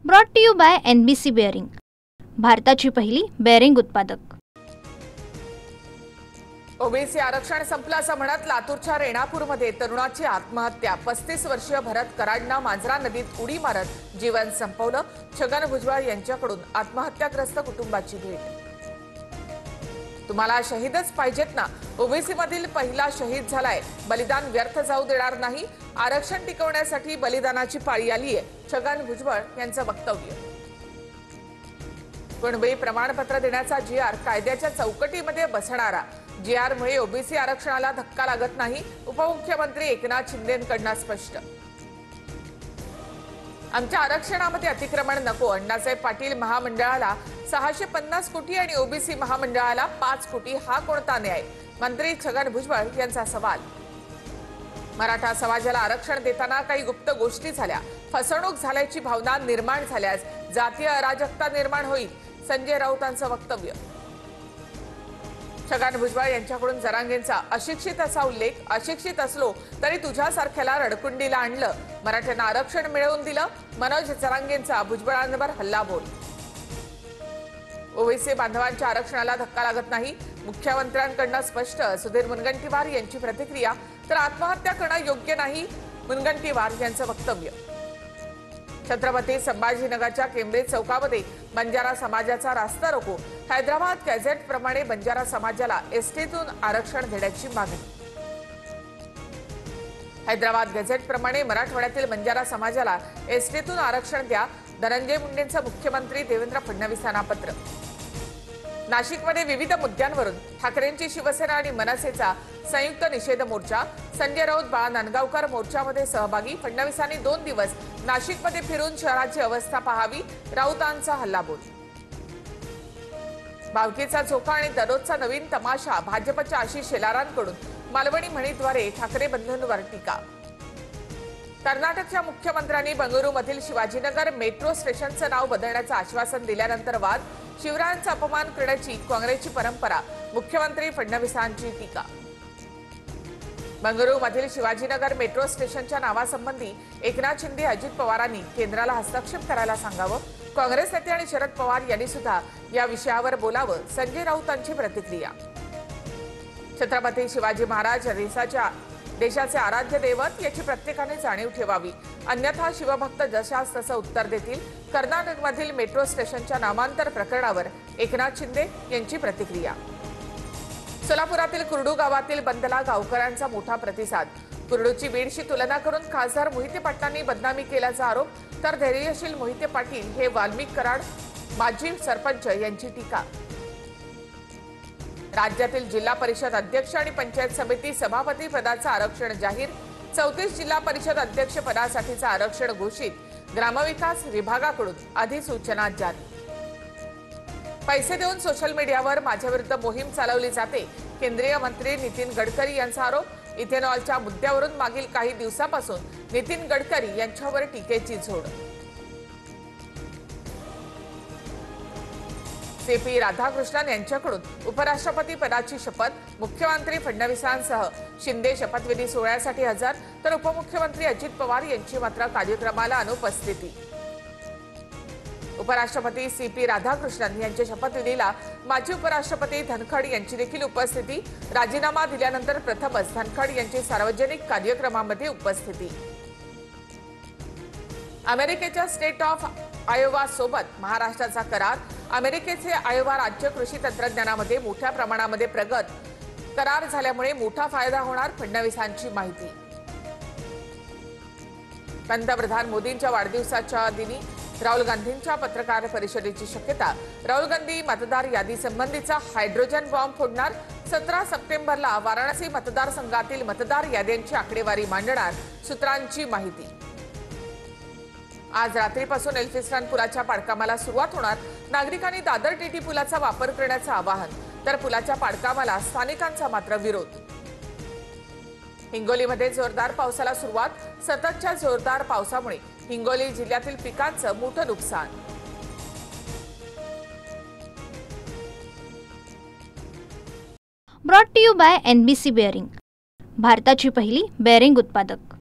Brought to you by NBC bearing, भारताची पहिली bearing उत्पादक। ओबीसी आरक्षण संपलं असं म्हणत लातूरच्या रेणापूरमध्ये तरुणाची आत्महत्या। 35 वर्षीय भरत कराडनं मांजरा नदीत उडी मारत जीवन संपवलं। छगन भुजबळ यांच्याकडून आत्महत्याग्रस्त कुटुंबाची भेट। तुम्हाला शहीदच पाहिजेत ना, ओबीसी मधील पहिला शहीद झालाय, बलिदान व्यर्थ जाऊ देणार नाही। आरक्षण टिकवण्यासाठी बलिदानाची पाळी आलीय, छगन भुजबळ यांचं वक्तव्य। कुणबी प्रमाणपत्र देण्याचा GR कायद्याच्या चौकटीमध्ये बसणारा। GR मुळे ओबीसी आरक्षणाला धक्का लागत नाही, उपमुख्यमंत्री एकनाथ शिंदेंकडून स्पष्ट। आमच्या आरक्षणामध्ये अतिक्रमण नको, अण्णासाहेब पाटील महामंडळाला 650 कोटी आणि ओबीसी महामंडळाला 5 कोटी, हा कोणता न्याय? मंत्री छगन भुजबळ यांचा सवाल। मराठा समाजाला आरक्षण देताना काही गुप्त गोष्टी झाल्या, फसवणूक झाल्याची भावना निर्माण झाल्यास जातीय अराजकता निर्माण होईल, संजय राऊतांचं वक्तव्य। छगन भुजबळ यांच्याकडून जरांगेंचा अशिक्षित असा उल्लेख। अशिक्षित असलो तरी तुझ्यासारख्याला रडकुंडीला आणलं, मराठ्यांना आरक्षण मिळवून दिलं, मनोज जरांगेंचा भुजबळांवर हल्लाबोल। ओबीसी बांधवांच्या आरक्षणाला धक्का लागत नाही, मुख्यमंत्र्यांकडून स्पष्ट। सुधीर मुनगंटीवार यांची प्रतिक्रिया। तर आत्महत्या करणं योग्य नाही, मुनगंटीवार यांचं वक्तव्य। छत्रपती संभाजीनगरच्या केम्ब्रिज चौकामध्ये बंजारा समाजाचा रास्ता रोको। हैदराबाद गॅझेट प्रमाणे बंजारा समाजाला एसटीतून आरक्षण देण्याची मागणी। हैदराबाद गॅझेट प्रमाणे मराठवाड्यातील बंजारा समाजाला एसटीतून आरक्षण द्या, धनंजय मुंडेंचं मुख्यमंत्री देवेंद्र फडणवीसांना पत्र। नाशिकमध्ये विविध मुद्द्यांवरून ठाकरेंची शिवसेना आणि मनसेचा संयुक्त निषेध मोर्चा। संजय राऊत बाळा नांदगावकर मोर्चामध्ये सहभागी। फडणवीसांनी 2 दिवस नाशिकमध्ये फिरून शहराची अवस्था पाहावी, राऊतांचा हल्लाबोल। भावकीचा झोका आणि दररोजचा नवीन तमाशा, भाजपच्या आशिष शेलारांकडून मालवणी म्हणीद्वारे ठाकरे बंधूंवर टीका। कर्नाटकच्या मुख्यमंत्र्यांनी बंगळुरूमधील शिवाजीनगर मेट्रो स्टेशनचं नाव बदलण्याचं आश्वासन दिल्यानंतर वाद। शिवरायांचा अपमान करण्याची काँग्रेसची परंपरा, मुख्यमंत्री फडणवीसांची टीका। बंगळुरूमधील शिवाजीनगर मेट्रो स्टेशनच्या नावासंबंधी एकनाथ शिंदे अजित पवारांनी केंद्राला हस्तक्षेप करायला सांगावं, काँग्रेस नेते आणि शरद पवार यांनी सुद्धा या विषयावर बोलावं, संजय राऊतांची प्रतिक्रिया। छत्रपती शिवाजी महाराज देशाचे आराध्य दैवत, याची प्रत्येकाने जाणीव ठेवावी, अन्यथा शिवभक्त जशास तसं उत्तर देतील। कर्नाटकमधील मेट्रो स्टेशनच्या नामांतर प्रकरणावर एकनाथ शिंदे यांची प्रतिक्रिया। सोलापुरातील कुर्डू गावातील बंदला गावकऱ्यांचा मोठा प्रतिसाद। कुर्डूची बीडशी तुलना करून खासदार मोहिते पाटलांनी बदनामी केल्याचा आरोप, तर धैर्यशील मोहिते पाटील हे वाल्मिक कराड माजी सरपंच यांची टीका। राज्यातील जिल्हा परिषद अध्यक्ष आणि पंचायत समिती सभापती पदाचं आरक्षण जाहीर। 34 जिल्हा परिषद अध्यक्ष पदासाठीचं आरक्षण घोषित, ग्रामविकास विभागाकडून अधिसूचना जारी। पैसे देऊन सोशल मीडियावर माझ्याविरुद्ध मोहीम चालवली जाते, केंद्रीय मंत्री नितीन गडकरी यांचा आरोप। इथेनॉलच्या मुद्द्यावरून मागील काही दिवसापासून नितीन गडकरी यांच्यावर टीकेची झोड। CP राधाकृष्णन यांच्याकडून उपराष्ट्रपती पदाची शपथ, मुख्यमंत्री फडणवीसांसह शिंदे शपथविधी सोहळ्यासाठी हजर, तर उपमुख्यमंत्री अजित पवार यांची मात्र कार्यक्रमाला अनुपस्थिती। उपराष्ट्रपती CP राधाकृष्णन यांच्या शपथविधीला माजी उपराष्ट्रपती धनखड यांची देखील उपस्थिती। राजीनामा दिल्यानंतर प्रथमच धनखड यांची सार्वजनिक कार्यक्रमामध्ये उपस्थिती। अमेरिकेच्या स्टेट ऑफ आयोवा सोबत महाराष्ट्राचा करार। अमेरिकेचे आयोवा राज्य कृषी तंत्रज्ञानामध्ये मोठ्या प्रमाणामध्ये प्रगत, करार झाल्यामुळे मोठा फायदा होणार, फडणवीसांची माहिती। पंतप्रधान मोदींच्या वाढदिवसाच्या दिनी राहुल गांधींच्या पत्रकार परिषदेची शक्यता। राहुल गांधी मतदार यादी संबंधीचा हायड्रोजन बॉम्ब फोडणार। 17 सप्टेंबरला वाराणसी मतदारसंघातील मतदार याद्यांची आकडेवारी मांडणार, सूत्रांची माहिती। आज रात्रीपासून एल्फिस्टन पुलाच्या पाडकामाला सुरुवात होणार। नागरिकांनी दादर टीटी पुलाचा वापर करण्याचं आवाहन, तर पुलाच्या पाडकामाला स्थानिकांचा मात्र विरोध। हिंगोलीमध्ये जोरदार पावसाला सुरुवात। सततच्या जोरदार पावसामुळे हिंगोली जिल्ह्यातील पिकांचं मोठं नुकसान। Brought to you by NBC bearing, भारताची पहिली बेअरिंग उत्पादक।